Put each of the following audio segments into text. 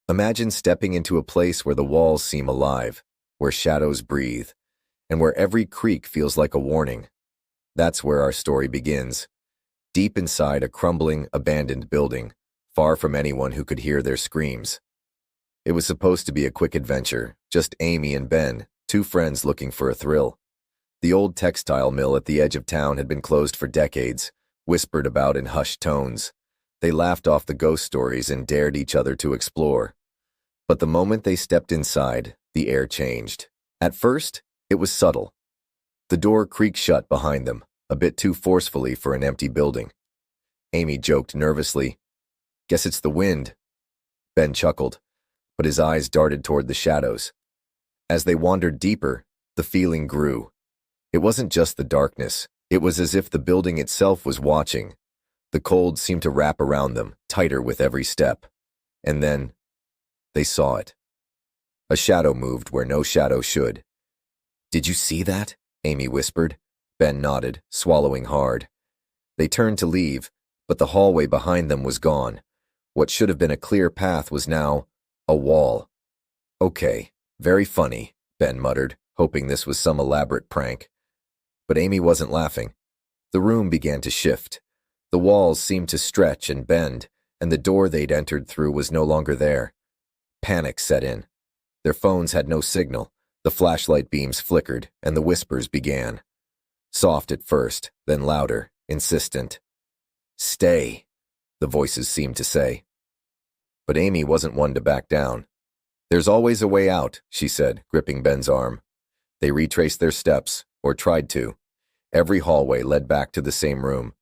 Imagine stepping into a place where the walls seem alive, where shadows breathe, and where every creak feels like a warning. That's where our story begins, deep inside a crumbling, abandoned building, far from anyone who could hear their screams. It was supposed to be a quick adventure, just Amy and Ben, two friends looking for a thrill. The old textile mill at the edge of town had been closed for decades, whispered about in hushed tones. They laughed off the ghost stories and dared each other to explore. But the moment they stepped inside, the air changed. At first, it was subtle. The door creaked shut behind them, a bit too forcefully for an empty building. Amy joked nervously, "Guess it's the wind." Ben chuckled, but his eyes darted toward the shadows. As they wandered deeper, the feeling grew. It wasn't just the darkness. It was as if the building itself was watching. The cold seemed to wrap around them, tighter with every step. And then, they saw it. A shadow moved where no shadow should. "Did you see that?" Amy whispered. Ben nodded, swallowing hard. They turned to leave, but the hallway behind them was gone. What should have been a clear path was now a wall. "Okay, very funny," Ben muttered, hoping this was some elaborate prank. But Amy wasn't laughing. The room began to shift. The walls seemed to stretch and bend, and the door they'd entered through was no longer there. Panic set in. Their phones had no signal. The flashlight beams flickered, and the whispers began. Soft at first, then louder, insistent. "Stay," the voices seemed to say. But Amy wasn't one to back down. "There's always a way out," she said, gripping Ben's arm. They retraced their steps, or tried to. Every hallway led back to the same room.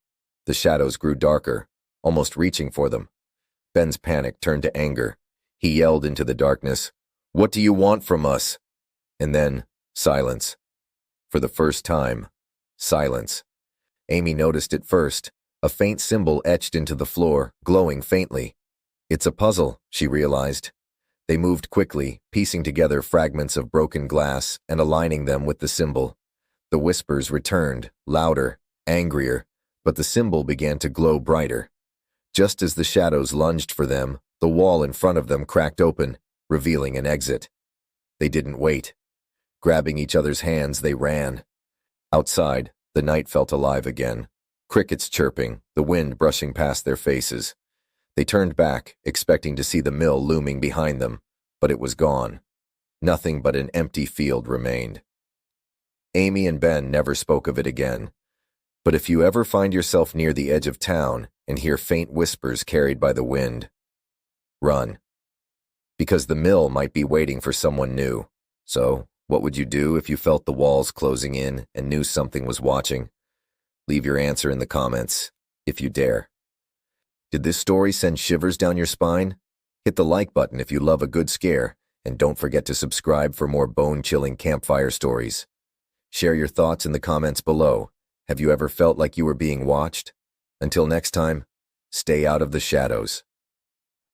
The shadows grew darker, almost reaching for them. Ben's panic turned to anger. He yelled into the darkness, "What do you want from us?" And then, silence. For the first time, silence. Amy noticed it first, a faint symbol etched into the floor, glowing faintly. It's a puzzle, she realized. They moved quickly, piecing together fragments of broken glass and aligning them with the symbol. The whispers returned, louder, angrier, but the symbol began to glow brighter. Just as the shadows lunged for them, the wall in front of them cracked open, revealing an exit. They didn't wait. Grabbing each other's hands, they ran. Outside, the night felt alive again. Crickets chirping, the wind brushing past their faces. They turned back, expecting to see the mill looming behind them, but it was gone. Nothing but an empty field remained. Amy and Ben never spoke of it again. But if you ever find yourself near the edge of town and hear faint whispers carried by the wind, run. Because the mill might be waiting for someone new. So, what would you do if you felt the walls closing in and knew something was watching? Leave your answer in the comments, if you dare. Did this story send shivers down your spine? Hit the like button if you love a good scare, and don't forget to subscribe for more bone-chilling campfire stories. Share your thoughts in the comments below. Have you ever felt like you were being watched? Until next time, stay out of the shadows.